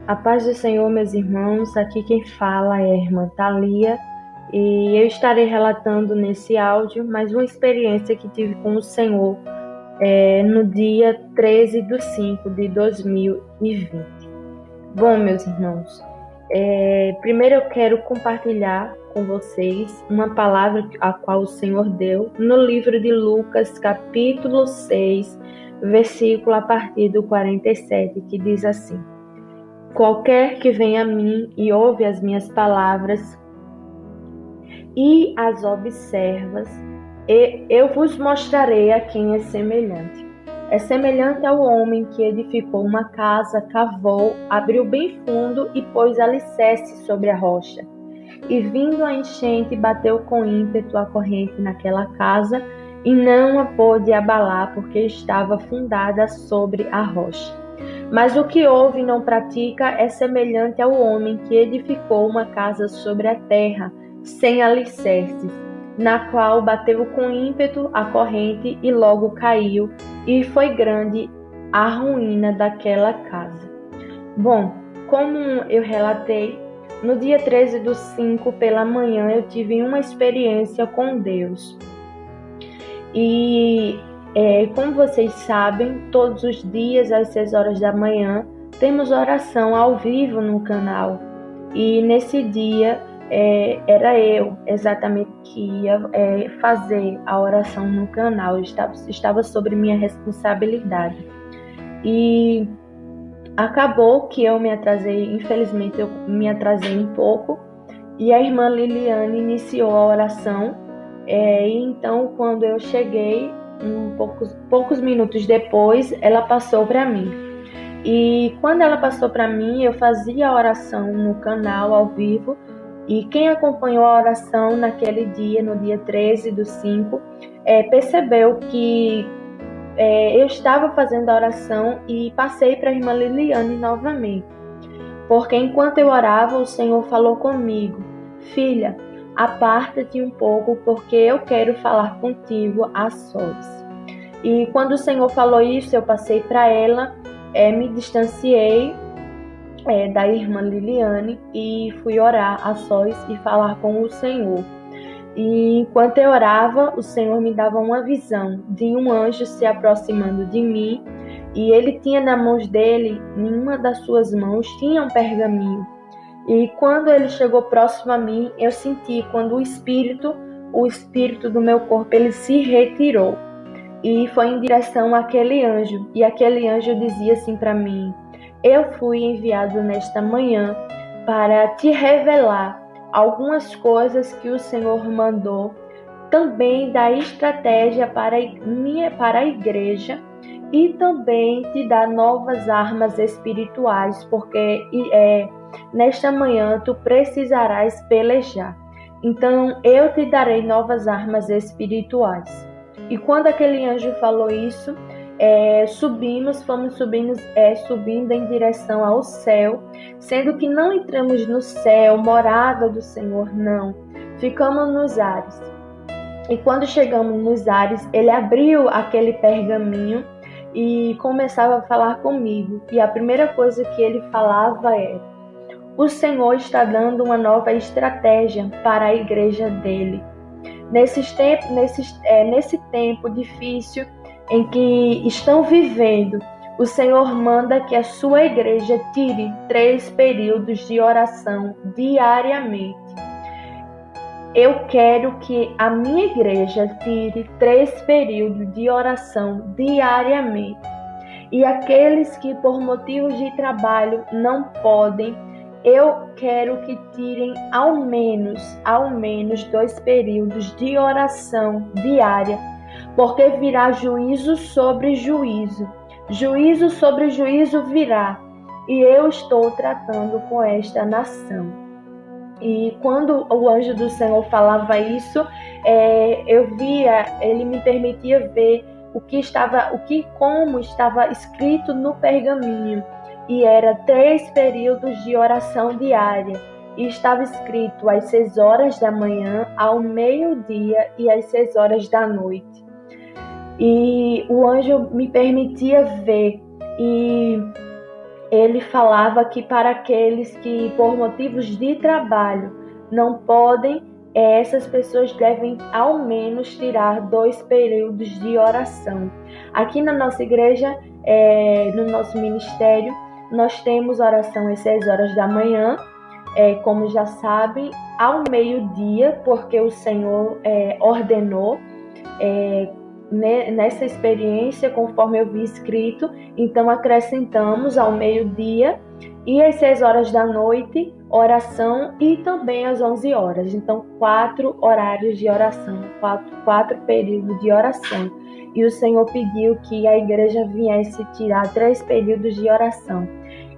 A paz do Senhor, meus irmãos. Aqui quem fala é a irmã Thalia e eu estarei relatando nesse áudio mais uma experiência que tive com o Senhor no dia 13/5/2020. Bom, meus irmãos, primeiro eu quero compartilhar com vocês uma palavra a qual o Senhor deu no livro de Lucas, capítulo 6, versículo a partir do 47, que diz assim: Qualquer que vem a mim e ouve as minhas palavras e as observas, eu vos mostrarei a quem é semelhante. É semelhante ao homem que edificou uma casa, cavou, abriu bem fundo e pôs alicerce sobre a rocha. E vindo a enchente, bateu com ímpeto a corrente naquela casa e não a pôde abalar, porque estava fundada sobre a rocha. Mas o que ouve e não pratica é semelhante ao homem que edificou uma casa sobre a terra, sem alicerces, na qual bateu com ímpeto a corrente e logo caiu, e foi grande a ruína daquela casa. Bom, como eu relatei, no dia 13/5, pela manhã, eu tive uma experiência com Deus. E como vocês sabem, todos os dias às 6 horas da manhã temos oração ao vivo no canal. E nesse dia era eu exatamente que ia fazer a oração no canal. Estava sobre minha responsabilidade. E acabou que eu me atrasei, infelizmente eu me atrasei um pouco. E a irmã Liliane iniciou a oração. E então, quando eu cheguei, poucos minutos depois, ela passou para mim. E quando ela passou para mim, eu fazia a oração no canal ao vivo. E quem acompanhou a oração naquele dia, no dia 13/5, percebeu que eu estava fazendo a oração e passei para a irmã Liliane novamente. Porque enquanto eu orava, o Senhor falou comigo: Filha, aparta-te um pouco, porque eu quero falar contigo a sós. E quando o Senhor falou isso, eu passei para ela, me distanciei da irmã Liliane e fui orar a sós e falar com o Senhor. E enquanto eu orava, o Senhor me dava uma visão de um anjo se aproximando de mim, e ele tinha na mãos dele, em uma das suas mãos, tinha um pergaminho. E quando ele chegou próximo a mim, eu senti quando o espírito do meu corpo, ele se retirou e foi em direção àquele anjo. E aquele anjo dizia assim para mim: eu fui enviado nesta manhã para te revelar algumas coisas que o Senhor mandou, também da estratégia para a igreja, e também te dar novas armas espirituais, porque nesta manhã tu precisarás pelejar. Então eu te darei novas armas espirituais. E quando aquele anjo falou isso, fomos subindo em direção ao céu, sendo que não entramos no céu, morada do Senhor, não. Ficamos nos ares. E quando chegamos nos ares, ele abriu aquele pergaminho e começava a falar comigo. E a primeira coisa que ele falava é: o Senhor está dando uma nova estratégia para a igreja dele. Nesse tempo difícil em que estão vivendo, o Senhor manda que a sua igreja tire 3 períodos de oração diariamente. Eu quero que a minha igreja tire 3 períodos de oração diariamente. E aqueles que por motivos de trabalho não podem, eu quero que tirem ao menos 2 períodos de oração diária, porque virá juízo sobre juízo. Juízo sobre juízo virá, e eu estou tratando com esta nação. E quando o anjo do Senhor falava isso, eu via, ele me permitia ver como estava escrito no pergaminho. E era 3 períodos de oração diária. E estava escrito às 6 horas da manhã, ao meio-dia e às 6 horas da noite. E o anjo me permitia ver. E ele falava que para aqueles que, por motivos de trabalho, não podem, essas pessoas devem ao menos tirar 2 períodos de oração. Aqui na nossa igreja, no nosso ministério, nós temos oração às 6 horas da manhã, como já sabem, ao meio-dia, porque o Senhor ordenou nessa experiência, conforme eu vi escrito. Então acrescentamos ao meio-dia e às 6 horas da noite, oração, e também às 11 horas. Então 4 horários de oração, 4 períodos de oração. E o Senhor pediu que a igreja viesse tirar 3 períodos de oração.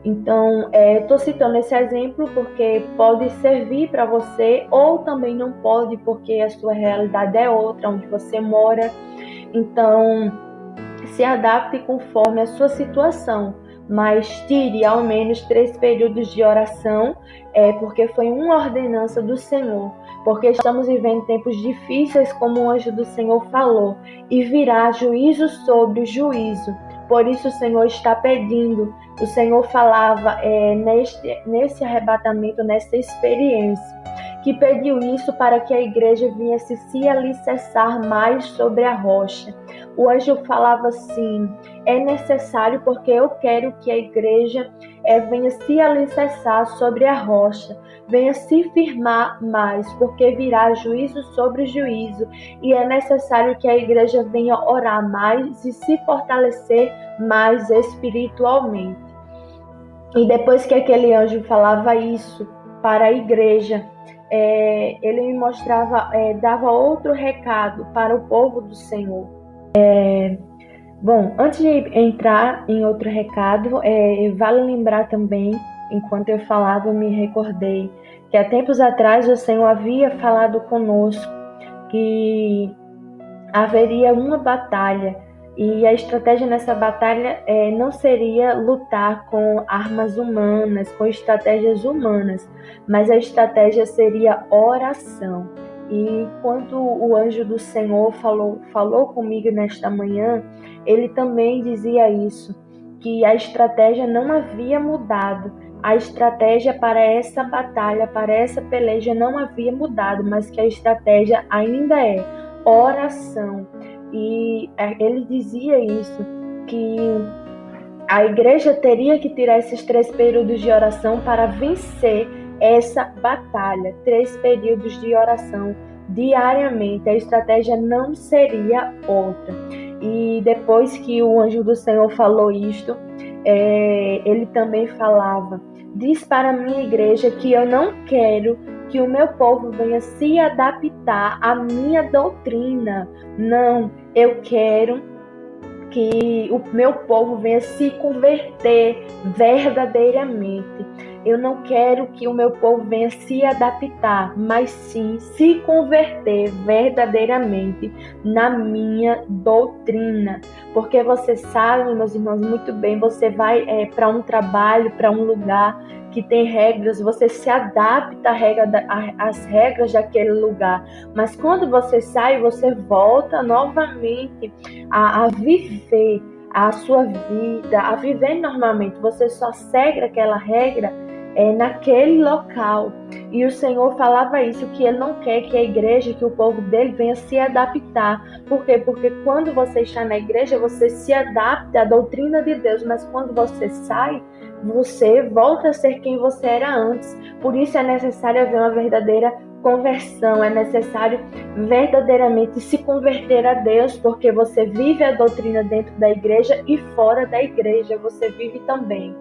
Então, eu estou citando esse exemplo porque pode servir para você, ou também não pode, porque a sua realidade é outra, onde você mora. Então, se adapte conforme a sua situação, mas tire ao menos 3 períodos de oração, porque foi uma ordenança do Senhor, porque estamos vivendo tempos difíceis, como o anjo do Senhor falou, e virá juízo sobre juízo. Por isso o Senhor está pedindo, o Senhor falava nesse arrebatamento, nessa experiência, que pediu isso para que a igreja viesse se alicerçar mais sobre a rocha. O anjo falava assim: é necessário porque eu quero que a igreja venha se alicerçar sobre a rocha, venha se firmar mais, porque virá juízo sobre juízo, e é necessário que a igreja venha orar mais e se fortalecer mais espiritualmente. E depois que aquele anjo falava isso para a igreja, ele me mostrava, dava outro recado para o povo do Senhor. Bom, antes de entrar em outro recado, vale lembrar também, enquanto eu falava, eu me recordei que há tempos atrás o Senhor havia falado conosco que haveria uma batalha, e a estratégia nessa batalha não seria lutar com armas humanas, com estratégias humanas, mas a estratégia seria oração. E quando o anjo do Senhor falou comigo nesta manhã, ele também dizia isso, que a estratégia não havia mudado. A estratégia para essa batalha, para essa peleja não havia mudado, mas que a estratégia ainda é oração. E ele dizia isso, que a igreja teria que tirar esses 3 períodos de oração para vencer essa batalha. 3 períodos de oração diariamente. A estratégia não seria outra. E depois que o anjo do Senhor falou isto, ele também falava: diz para a minha igreja que eu não quero que o meu povo venha se adaptar à minha doutrina. Não, eu quero que o meu povo venha se converter verdadeiramente. Eu não quero que o meu povo venha se adaptar, mas sim se converter verdadeiramente na minha doutrina. Porque você sabe, meus irmãos, muito bem, você vai para um trabalho, para um lugar que tem regras, você se adapta às regras daquele lugar. Mas quando você sai, você volta novamente a viver a sua vida, a viver normalmente. Você só segue aquela regra naquele local. E o Senhor falava isso, que Ele não quer que a igreja, que o povo dele venha se adaptar. Por quê? Porque quando você está na igreja, você se adapta à doutrina de Deus, mas quando você sai, você volta a ser quem você era antes. Por isso é necessário haver uma verdadeira conversão, é necessário verdadeiramente se converter a Deus, porque você vive a doutrina dentro da igreja e fora da igreja você vive também.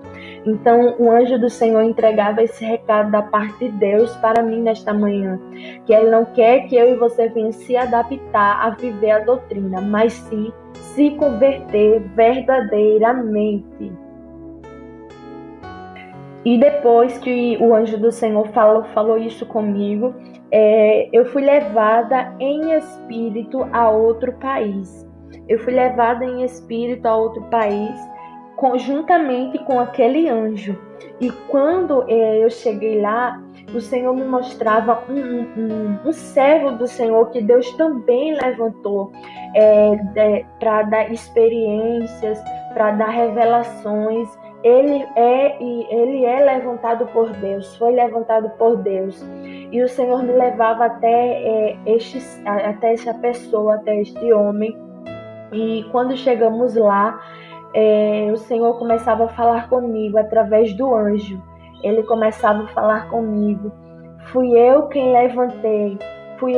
Então o anjo do Senhor entregava esse recado da parte de Deus para mim nesta manhã, que Ele não quer que eu e você venha se adaptar a viver a doutrina, mas sim se converter verdadeiramente. E depois que o anjo do Senhor falou isso comigo, eu fui levada em espírito a outro país. Eu fui levada em espírito a outro país, conjuntamente com aquele anjo. E quando eu cheguei lá, o Senhor me mostrava um servo do Senhor que Deus também levantou para dar experiências, para dar revelações. ele é levantado por Deus, foi levantado por Deus. E o Senhor me levava até essa pessoa, até este homem. E quando chegamos lá, o Senhor começava a falar comigo através do anjo. Ele começava a falar comigo. Fui eu quem levantei. Fui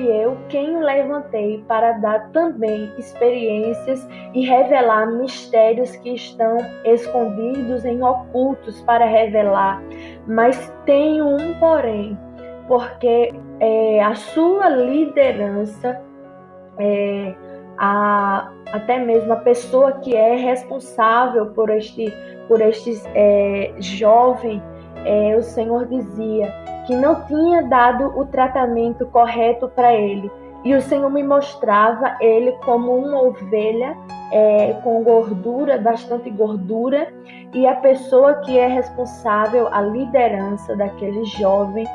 eu quem o levantei para dar também experiências e revelar mistérios que estão escondidos em ocultos para revelar. Mas tenho um porém, porque a sua liderança, até mesmo a pessoa que é responsável por este jovem, o Senhor dizia que não tinha dado o tratamento correto para ele. E o Senhor me mostrava ele como uma ovelha com gordura, bastante gordura, e a pessoa que é responsável, a liderança daquele jovem,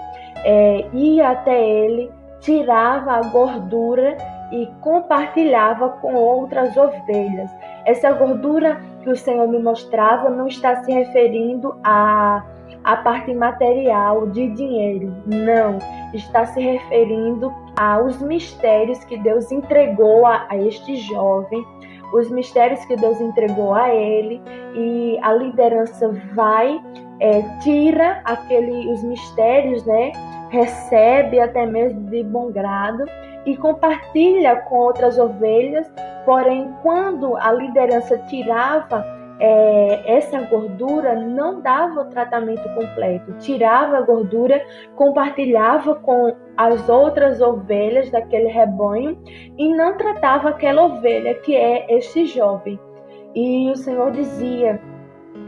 ia até ele, tirava a gordura e compartilhava com outras ovelhas. Essa gordura que o Senhor me mostrava não está se referindo à parte material de dinheiro, não. Está se referindo aos mistérios que Deus entregou a este jovem, os mistérios que Deus entregou a ele, e a liderança vai, tira os mistérios, né? Recebe até mesmo de bom grado e compartilha com outras ovelhas. Porém, quando a liderança tirava essa gordura, não dava o tratamento completo. Tirava a gordura, compartilhava com as outras ovelhas daquele rebanho e não tratava aquela ovelha que é este jovem. E o Senhor dizia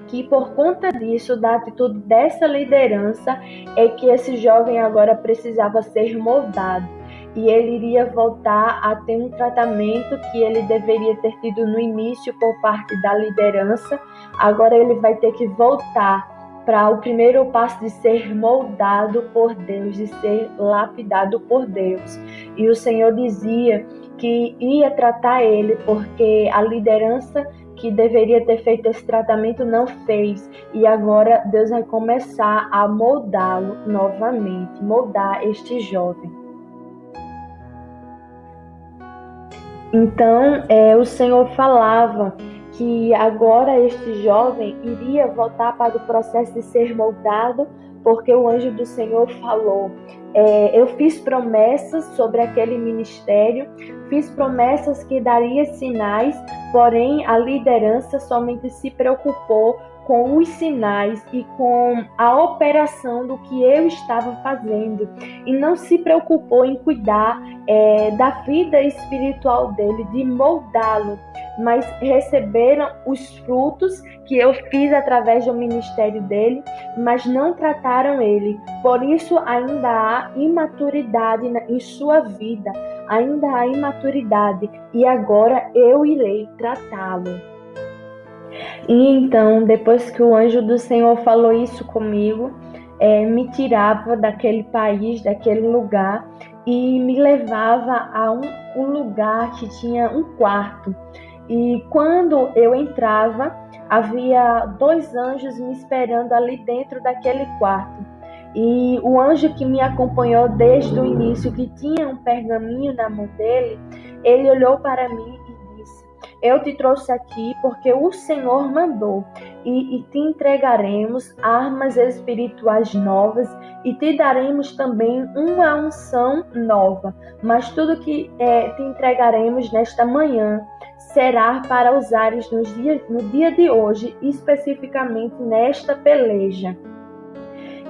que por conta disso, da atitude dessa liderança, é que esse jovem agora precisava ser moldado. E ele iria voltar a ter um tratamento que ele deveria ter tido no início por parte da liderança. Agora ele vai ter que voltar para o primeiro passo de ser moldado por Deus, de ser lapidado por Deus. E o Senhor dizia que ia tratar ele, porque a liderança que deveria ter feito esse tratamento não fez, e agora Deus vai começar a moldá-lo novamente, moldar este jovem. Então, o Senhor falava que agora este jovem iria voltar para o processo de ser moldado, porque o anjo do Senhor falou: eu fiz promessas sobre aquele ministério, fiz promessas que daria sinais, porém a liderança somente se preocupou com os sinais e com a operação do que eu estava fazendo, e não se preocupou em cuidar da vida espiritual dele, de moldá-lo, mas receberam os frutos que eu fiz através do ministério dele, mas não trataram ele. Por isso ainda há imaturidade em sua vida, ainda há imaturidade, e agora eu irei tratá-lo. E então, depois que o anjo do Senhor falou isso comigo, me tirava daquele país, daquele lugar, e me levava a um lugar que tinha um quarto. E quando eu entrava, havia 2 anjos me esperando ali dentro daquele quarto. E o anjo que me acompanhou desde o início, que tinha um pergaminho na mão dele, ele olhou para mim e disse: eu te trouxe aqui porque o Senhor mandou, e te entregaremos armas espirituais novas, e te daremos também uma unção nova. Mas tudo que te entregaremos nesta manhã será para usares no dia de hoje, especificamente nesta peleja.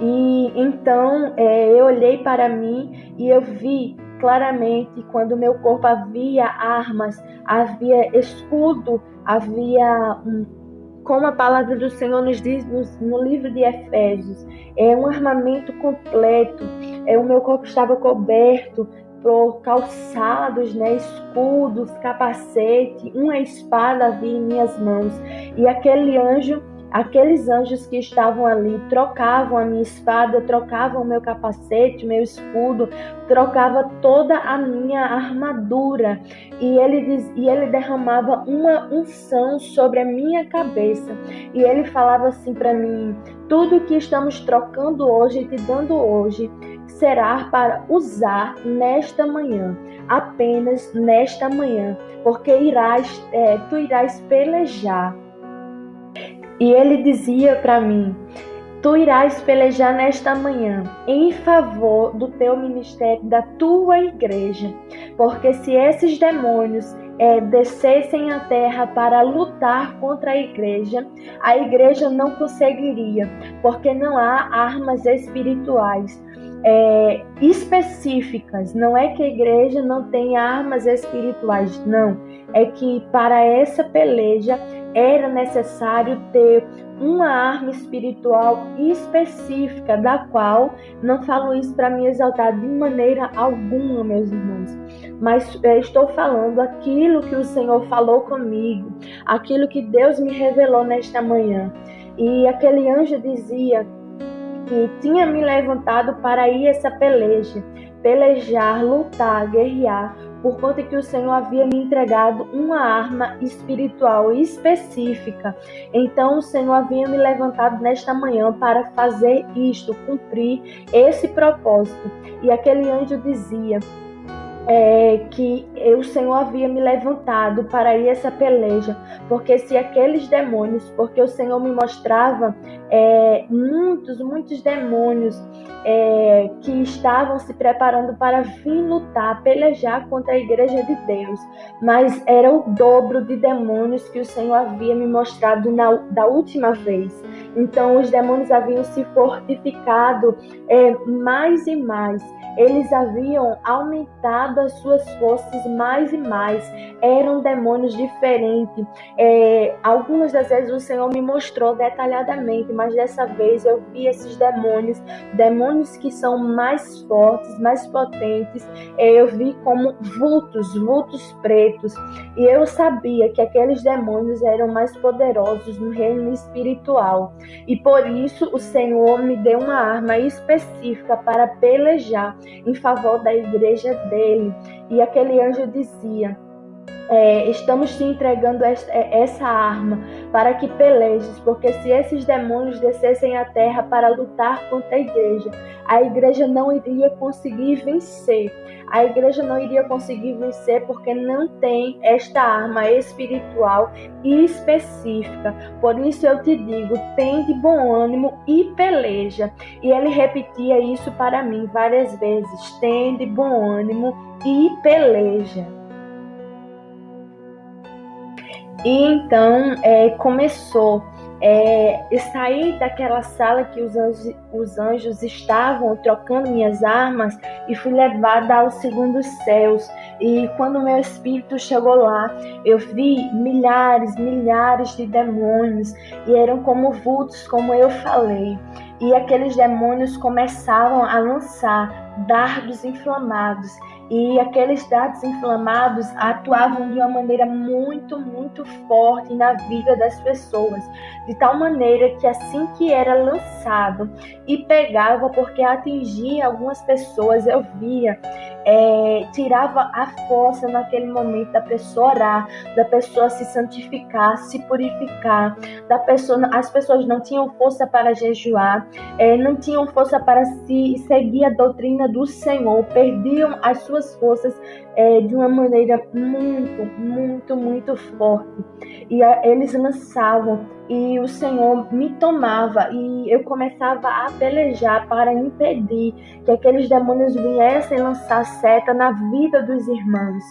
E então eu olhei para mim e eu vi claramente, quando meu corpo havia armas, havia escudo, havia, como a palavra do Senhor nos diz no livro de Efésios, um armamento completo. O meu corpo estava coberto por calçados, escudos, capacete, uma espada havia em minhas mãos. E aquele anjo, Aqueles anjos que estavam ali trocavam a minha espada, trocavam o meu capacete, meu escudo, trocava toda a minha armadura. E ele derramava uma unção sobre a minha cabeça. E ele falava assim para mim: tudo que estamos trocando hoje e te dando hoje será para usar nesta manhã, apenas nesta manhã, porque tu irás pelejar. E ele dizia para mim: tu irás pelejar nesta manhã em favor do teu ministério, da tua igreja, porque se esses demônios descessem à terra para lutar contra a igreja não conseguiria, porque não há armas espirituais específicas. Não é que a igreja não tem armas espirituais, não. É que para essa peleja era necessário ter uma arma espiritual específica, da qual, não falo isso para me exaltar de maneira alguma, meus irmãos, mas estou falando aquilo que o Senhor falou comigo, aquilo que Deus me revelou nesta manhã. E aquele anjo dizia que tinha me levantado para ir essa pelejar, lutar, guerrear, por conta que o Senhor havia me entregado uma arma espiritual específica. Então o Senhor havia me levantado nesta manhã para fazer isto, cumprir esse propósito. E aquele anjo dizia que o Senhor havia me levantado para ir essa peleja, porque se aqueles demônios, porque o Senhor me mostrava muitos demônios que estavam se preparando para vir lutar, pelejar contra a igreja de Deus, mas era o dobro de demônios que o Senhor havia me mostrado da última vez. Então os demônios haviam se fortificado mais e mais. Eles haviam aumentado as suas forças mais e mais. Eram demônios diferentes. Algumas das vezes o Senhor me mostrou detalhadamente, mas dessa vez eu vi esses demônios que são mais fortes, mais potentes. Eu vi como vultos pretos. E eu sabia que aqueles demônios eram mais poderosos no reino espiritual. E por isso o Senhor me deu uma arma específica para pelejar em favor da igreja dele. E aquele anjo dizia: estamos te entregando essa arma para que pelejes, porque se esses demônios descessem à terra para lutar contra a igreja não iria conseguir vencer. A igreja não iria conseguir vencer porque não tem esta arma espiritual específica. Por isso eu te digo, tende bom ânimo e peleja. E ele repetia isso para mim várias vezes: tende bom ânimo e peleja. E então começou. Saí daquela sala que os anjos estavam trocando minhas armas e fui levada aos segundos céus. E quando meu espírito chegou lá, eu vi milhares de demônios, e eram como vultos, como eu falei. E aqueles demônios começavam a lançar dardos inflamados. E aqueles dardos inflamados atuavam de uma maneira muito forte na vida das pessoas, de tal maneira que assim que era lançado e pegava, porque atingia algumas pessoas, eu via, tirava a força naquele momento da pessoa orar, da pessoa se santificar, se purificar, as pessoas não tinham força para jejuar, não tinham força para seguir a doutrina do Senhor, perdiam as suas forças de uma maneira muito forte. E eles lançavam, e o Senhor me tomava, e eu começava a pelejar para impedir que aqueles demônios viessem lançar seta na vida dos irmãos.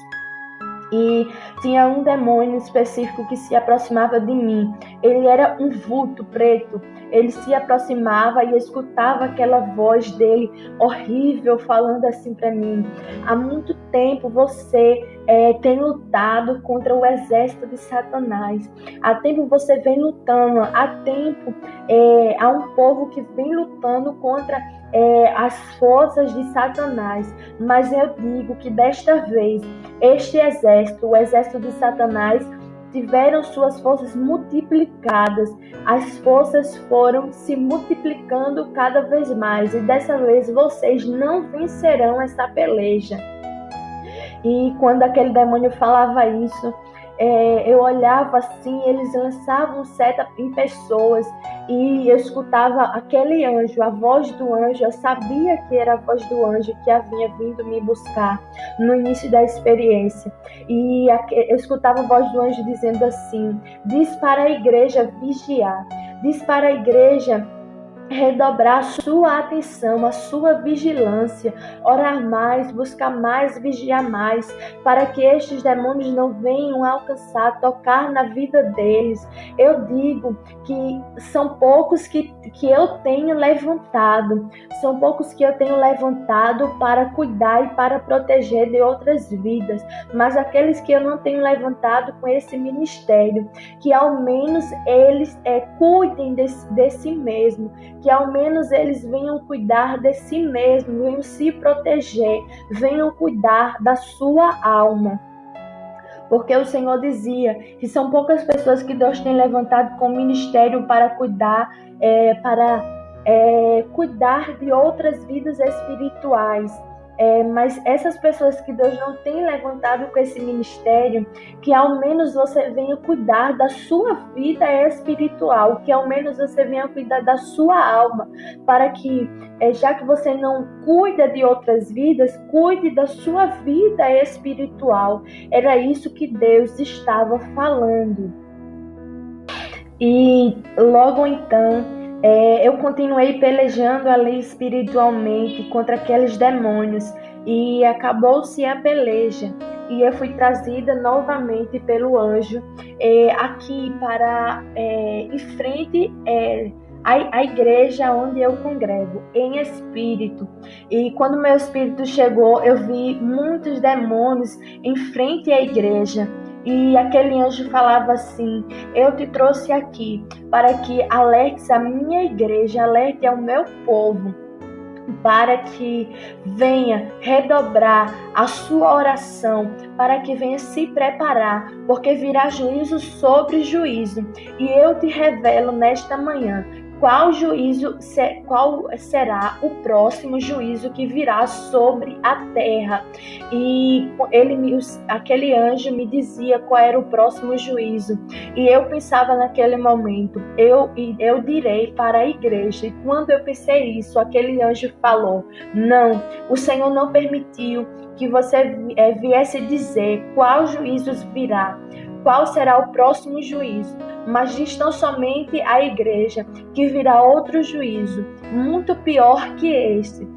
E tinha um demônio específico que se aproximava de mim. Ele era um vulto preto. Ele se aproximava e eu escutava aquela voz dele horrível falando assim para mim: há muito tempo você tem lutado contra o exército de Satanás. Há tempo você vem lutando. Há tempo há um povo que vem lutando contra as forças de Satanás. Mas eu digo que desta vez este exército, o exército de Satanás, tiveram suas forças multiplicadas pancadas, as forças foram se multiplicando cada vez mais, e dessa vez vocês não vencerão essa peleja. E quando aquele demônio falava isso, eu olhava assim, eles lançavam seta em pessoas, e eu escutava aquele anjo, a voz do anjo. Eu sabia que era a voz do anjo que havia vindo me buscar no início da experiência. E eu escutava a voz do anjo dizendo assim: diz para a igreja vigiar, diz para a igreja redobrar a sua atenção, a sua vigilância, orar mais, buscar mais, vigiar mais, para que estes demônios não venham alcançar, tocar na vida deles. Eu digo que são poucos que eu tenho levantado, são poucos que eu tenho levantado para cuidar e para proteger de outras vidas, mas aqueles que eu não tenho levantado com esse ministério, que ao menos eles cuidem de si mesmo, que ao menos eles venham cuidar de si mesmos, venham se proteger, venham cuidar da sua alma. Porque o Senhor dizia que são poucas pessoas que Deus tem levantado com ministério para cuidar, cuidar de outras vidas espirituais. Mas essas pessoas que Deus não tem levantado com esse ministério, que ao menos você venha cuidar da sua vida espiritual, que ao menos você venha cuidar da sua alma, para que, já que você não cuida de outras vidas, cuide da sua vida espiritual. Era isso que Deus estava falando. E logo então, eu continuei pelejando ali espiritualmente contra aqueles demônios, e acabou-se a peleja, e eu fui trazida novamente pelo anjo aqui para em frente a igreja onde eu congrego, em espírito. E quando meu espírito chegou, eu vi muitos demônios em frente à igreja. E aquele anjo falava assim: eu te trouxe aqui para que alertes a minha igreja, alerte ao meu povo, para que venha redobrar a sua oração, para que venha se preparar, porque virá juízo sobre juízo. E eu te revelo nesta manhã qual será o próximo juízo que virá sobre a terra. E aquele anjo me dizia qual era o próximo juízo. E eu pensava naquele momento, eu direi para a igreja. E quando eu pensei isso, aquele anjo falou: não, o Senhor não permitiu que você viesse dizer qual juízo virá, qual será o próximo juízo, mas diz tão somente à igreja que virá outro juízo, muito pior que este.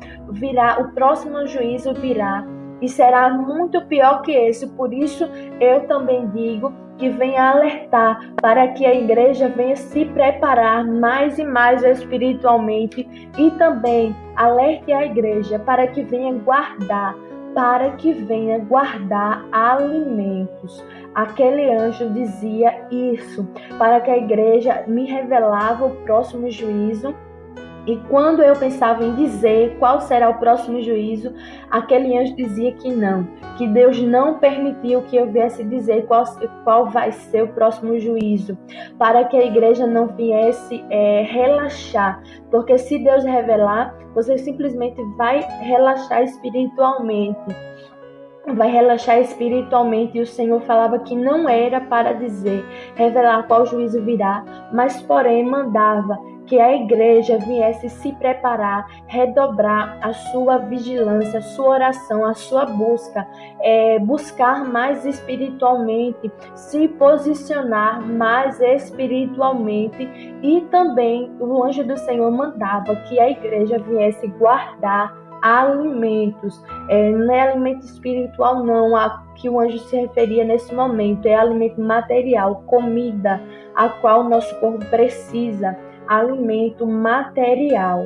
O próximo juízo virá e será muito pior que esse. Por isso eu também digo que venha alertar, para que a igreja venha se preparar mais e mais espiritualmente, e também alerte a igreja para que venha guardar alimentos. Aquele anjo dizia isso, para que a igreja me revelava o próximo juízo. E quando eu pensava em dizer qual será o próximo juízo, aquele anjo dizia que não, que Deus não permitiu que eu viesse dizer qual vai ser o próximo juízo, para que a igreja não viesse relaxar, porque se Deus revelar, você simplesmente vai relaxar espiritualmente. E o Senhor falava que não era para revelar qual juízo virá, mas porém mandava que a igreja viesse se preparar, redobrar a sua vigilância, a sua oração, a sua busca, buscar mais espiritualmente, se posicionar mais espiritualmente. E também o anjo do Senhor mandava que a igreja viesse guardar alimentos. Não é alimento espiritual não, a que o anjo se referia nesse momento, é alimento material, comida, a qual nosso corpo precisa, alimento material.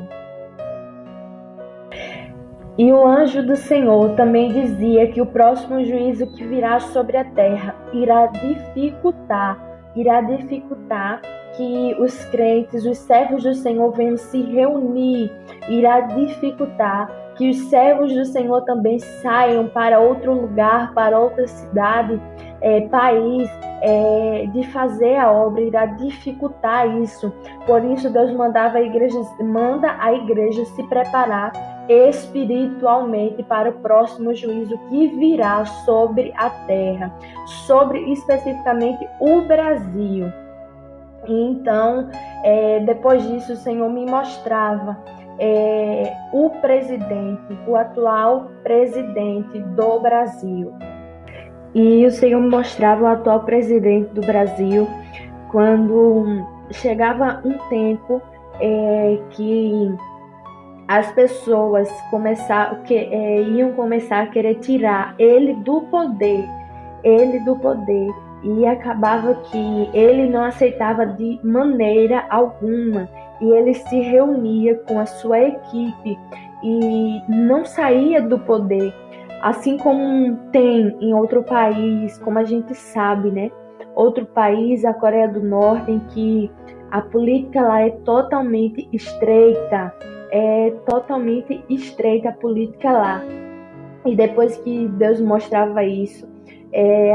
E o anjo do Senhor também dizia que o próximo juízo que virá sobre a terra irá dificultar que os crentes, os servos do Senhor venham se reunir, irá dificultar que os servos do Senhor também saiam para outro lugar, para outra cidade, país de fazer a obra, irá dificultar isso. Por isso Deus manda a igreja se preparar espiritualmente para o próximo juízo que virá sobre a terra, sobre especificamente o Brasil. Então, depois disso, o Senhor me mostrava o atual presidente do Brasil. E o Senhor me mostrava o atual presidente do Brasil quando chegava um tempo que as pessoas iam começar a querer tirar ele do poder, e acabava que ele não aceitava de maneira alguma, e ele se reunia com a sua equipe e não saía do poder, assim como tem em outro país, como a gente sabe, né? Outro país, a Coreia do Norte, em que a política lá é totalmente estreita a política lá. E depois que Deus mostrava isso,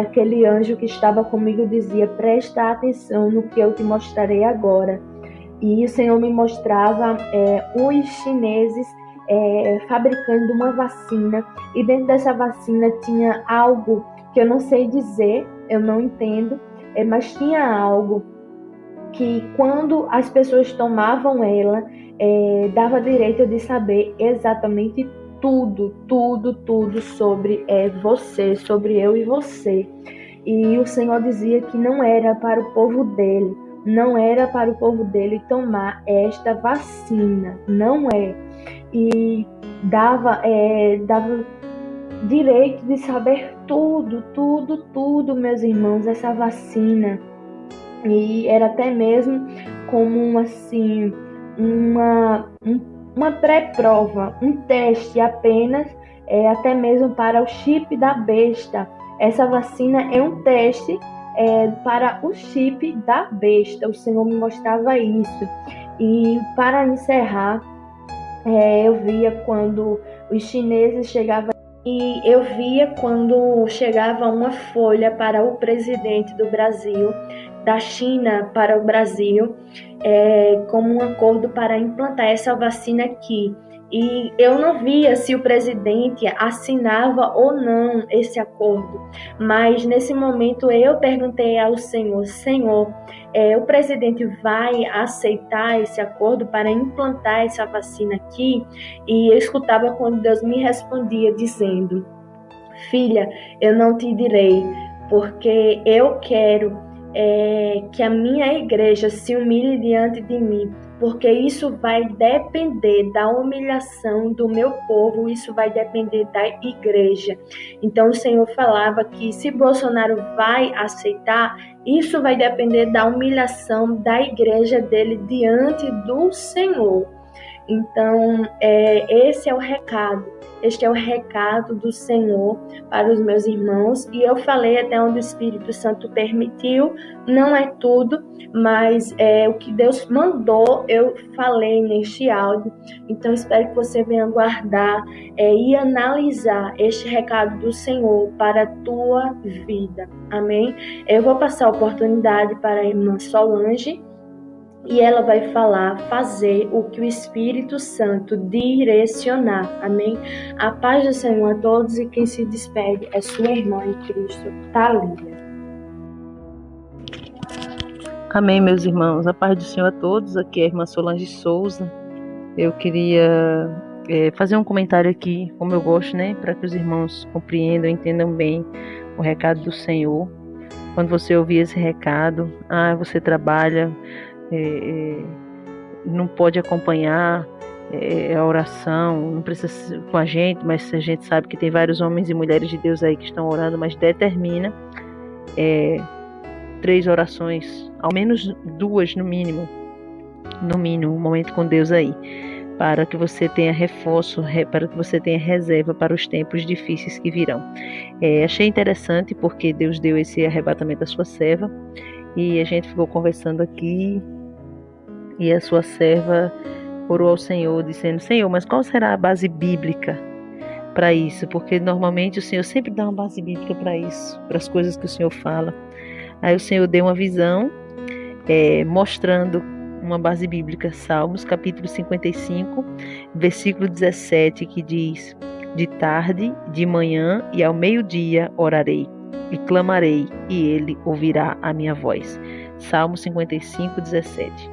aquele anjo que estava comigo dizia: presta atenção no que eu te mostrarei agora. E o Senhor me mostrava os chineses fabricando uma vacina, e dentro dessa vacina tinha algo que eu não sei dizer, eu não entendo, mas tinha algo que quando as pessoas tomavam ela, dava direito de saber exatamente tudo sobre você, sobre eu e você. E o Senhor dizia que não era para o povo dele, tomar esta vacina, não é. E dava direito de saber tudo, meus irmãos, essa vacina. E era até mesmo como assim uma pré-prova, um teste apenas, até mesmo para o chip da besta. Essa vacina é um teste para o chip da besta. O Senhor me mostrava isso. E para encerrar, eu via quando os chineses chegavam, e eu via quando chegava uma folha para o presidente do Brasil, da China para o Brasil, como um acordo para implantar essa vacina aqui. E eu não via se o presidente assinava ou não esse acordo, mas nesse momento eu perguntei ao Senhor: Senhor, o presidente vai aceitar esse acordo para implantar essa vacina aqui? E eu escutava quando Deus me respondia dizendo: filha, eu não te direi, porque eu quero que a minha igreja se humilhe diante de mim, porque isso vai depender da humilhação do meu povo, isso vai depender da igreja. Então o Senhor falava que se Bolsonaro vai aceitar, isso vai depender da humilhação da igreja dele diante do Senhor. Então, este é o recado do Senhor para os meus irmãos, e eu falei até onde o Espírito Santo permitiu, não é tudo, mas o que Deus mandou, eu falei neste áudio. Então espero que você venha guardar e analisar este recado do Senhor para a tua vida, amém? Eu vou passar a oportunidade para a irmã Solange, e ela vai fazer o que o Espírito Santo direcionar, amém? A paz do Senhor a todos, e quem se despede é sua irmã em Cristo, Thalia. Amém, meus irmãos, a paz do Senhor a todos. Aqui é a irmã Solange Souza. Eu queria fazer um comentário aqui, como eu gosto, né, para que os irmãos compreendam, entendam bem o recado do Senhor. Quando você ouvir esse recado, você trabalha, não pode acompanhar a oração, não precisa ser com a gente, mas a gente sabe que tem vários homens e mulheres de Deus aí que estão orando, mas determina 3 orações, ao menos 2 no mínimo, um momento com Deus aí, para que você tenha reforço, para que você tenha reserva para os tempos difíceis que virão. Achei interessante porque Deus deu esse arrebatamento à sua serva, e a gente ficou conversando aqui, e a sua serva orou ao Senhor, dizendo: Senhor, mas qual será a base bíblica para isso, porque normalmente o Senhor sempre dá uma base bíblica para isso, para as coisas que o Senhor fala. Aí o Senhor deu uma visão, mostrando uma base bíblica, Salmos capítulo 55, versículo 17, que diz: de tarde, de manhã e ao meio-dia orarei e clamarei, e ele ouvirá a minha voz. Salmo 55, 17.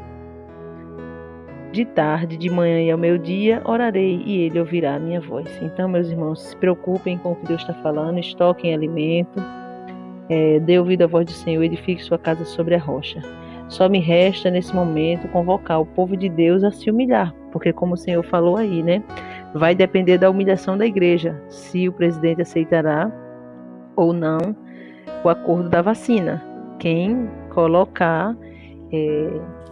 De tarde, de manhã e ao meio-dia orarei, e ele ouvirá a minha voz. Então, meus irmãos, se preocupem com o que Deus está falando, estoquem alimento, dê ouvido à voz do Senhor, edifique sua casa sobre a rocha. Só me resta, nesse momento, convocar o povo de Deus a se humilhar, porque como o Senhor falou aí, né? Vai depender da humilhação da igreja, se o presidente aceitará ou não o acordo da vacina. Quem colocar,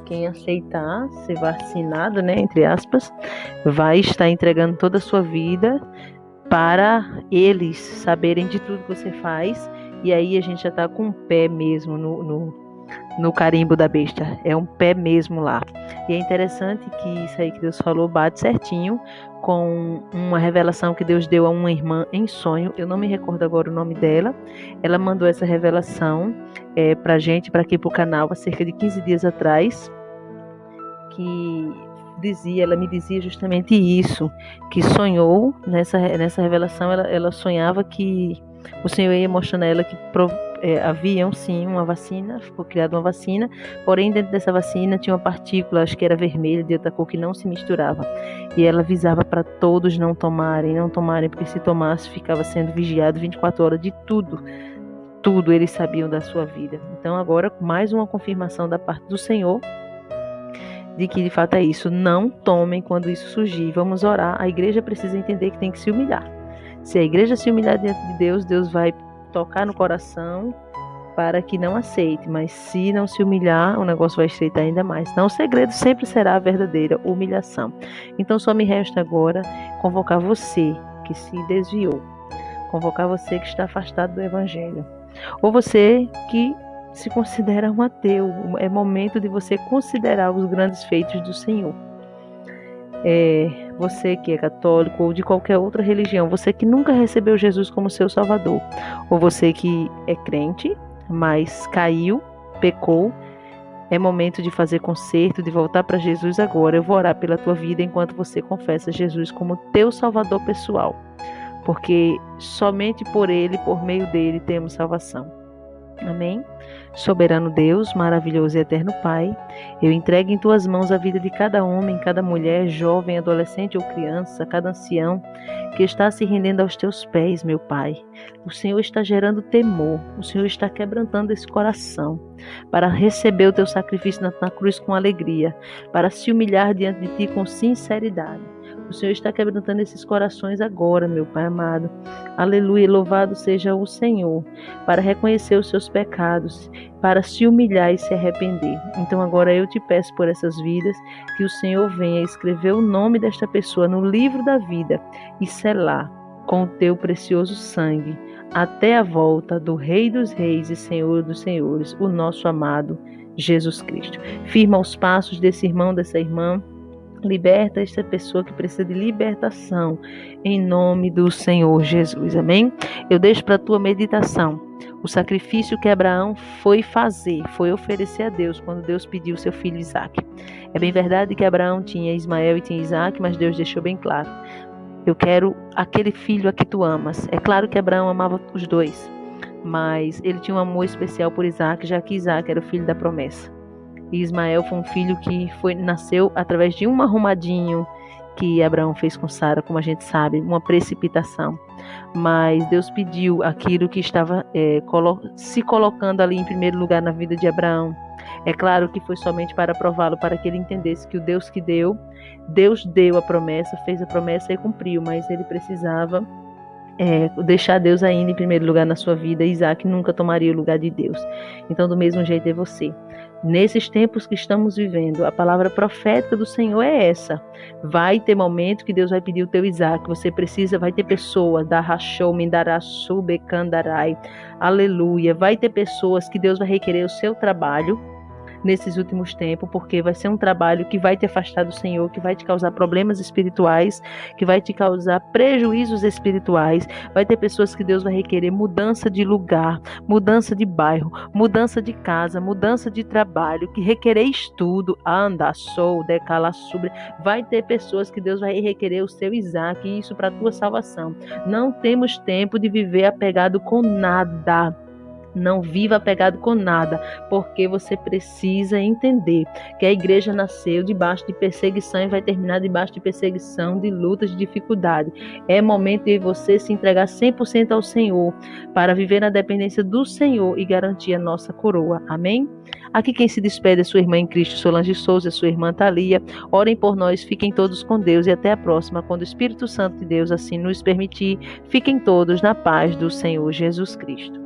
quem aceitar ser vacinado, né, entre aspas, vai estar entregando toda a sua vida para eles saberem de tudo que você faz, e aí a gente já está com um pé mesmo no carimbo da besta, é um pé mesmo lá. E é interessante que isso aí que Deus falou bate certinho com uma revelação que Deus deu a uma irmã em sonho. Eu não me recordo agora o nome dela. Ela mandou essa revelação pra gente, para aqui pro canal, há cerca de 15 dias atrás, que ela me dizia justamente isso, que sonhou nessa revelação, ela sonhava que o Senhor ia mostrando a ela que havia sim uma vacina, foi criada uma vacina, porém dentro dessa vacina tinha uma partícula, acho que era vermelha, de outra cor, que não se misturava, e ela avisava para todos não tomarem, porque se tomasse ficava sendo vigiado 24 horas de tudo eles sabiam da sua vida. Então agora mais uma confirmação da parte do Senhor de que de fato é isso. Não tomem quando isso surgir. Vamos orar. A igreja precisa entender que tem que se humilhar. Se a igreja se humilhar diante de Deus, Deus vai tocar no coração para que não aceite. Mas se não se humilhar, o negócio vai estreitar ainda mais. Então o segredo sempre será a verdadeira humilhação. Então só me resta agora convocar você que se desviou. Convocar você que está afastado do evangelho. Ou você que se considera um ateu. É momento de você considerar os grandes feitos do Senhor. Você que é católico ou de qualquer outra religião, você que nunca recebeu Jesus como seu Salvador, ou você que é crente, mas caiu, pecou, é momento de fazer conserto, de voltar para Jesus agora. Eu vou orar pela tua vida enquanto você confessa Jesus como teu Salvador pessoal, porque somente por Ele, por meio dele, temos salvação. Amém? Soberano Deus, maravilhoso e eterno Pai, eu entrego em tuas mãos a vida de cada homem, cada mulher, jovem, adolescente ou criança, cada ancião que está se rendendo aos teus pés, meu Pai. O Senhor está gerando temor, o Senhor está quebrantando esse coração para receber o teu sacrifício na cruz com alegria, para se humilhar diante de ti com sinceridade. O Senhor está quebrantando esses corações agora, meu Pai amado. Aleluia, louvado seja o Senhor, para reconhecer os seus pecados, para se humilhar e se arrepender. Então agora eu te peço por essas vidas, que o Senhor venha escrever o nome desta pessoa no livro da vida e selar com o teu precioso sangue, até a volta do Rei dos Reis e Senhor dos Senhores, o nosso amado Jesus Cristo. Firma os passos desse irmão, dessa irmã. Liberta esta pessoa que precisa de libertação, em nome do Senhor Jesus, amém? Eu deixo para a tua meditação o sacrifício que Abraão foi oferecer a Deus quando Deus pediu seu filho Isaque. É bem verdade que Abraão tinha Ismael e tinha Isaque, mas Deus deixou bem claro: eu quero aquele filho a que tu amas. É claro que Abraão amava os dois, mas ele tinha um amor especial por Isaque, já que Isaque era o filho da promessa. E Ismael foi um filho que nasceu através de um arrumadinho que Abraão fez com Sara, como a gente sabe, uma precipitação. Mas Deus pediu aquilo que estava se colocando ali em primeiro lugar na vida de Abraão. É claro que foi somente para prová-lo, para que ele entendesse que o Deus que deu, Deus deu a promessa, fez a promessa e cumpriu, mas ele precisava deixar Deus ainda em primeiro lugar na sua vida. Isaac nunca tomaria o lugar de Deus. Então, do mesmo jeito é você. Nesses tempos que estamos vivendo, a palavra profética do Senhor é essa. Vai ter momento que Deus vai pedir o teu Isaac. Você precisa, vai ter pessoas, aleluia. Vai ter pessoas que Deus vai requerer o seu trabalho. nesses últimos tempos, porque vai ser um trabalho que vai te afastar do Senhor, que vai te causar problemas espirituais, que vai te causar prejuízos espirituais. Vai ter pessoas que Deus vai requerer mudança de lugar, mudança de bairro, mudança de casa, mudança de trabalho, que requerer estudo, anda, sou, decala, sobre. Vai ter pessoas que Deus vai requerer o seu Isaac, e isso para a tua salvação. Não temos tempo de viver apegado com nada. Não viva apegado com nada, porque você precisa entender que a igreja nasceu debaixo de perseguição e vai terminar debaixo de perseguição, de lutas, de dificuldade. É momento de você se entregar 100% ao Senhor, para viver na dependência do Senhor e garantir a nossa coroa. Amém? Aqui quem se despede é sua irmã em Cristo, Solange Souza, sua irmã Thalia. Orem por nós, fiquem todos com Deus e até a próxima, quando o Espírito Santo de Deus assim nos permitir. Fiquem todos na paz do Senhor Jesus Cristo.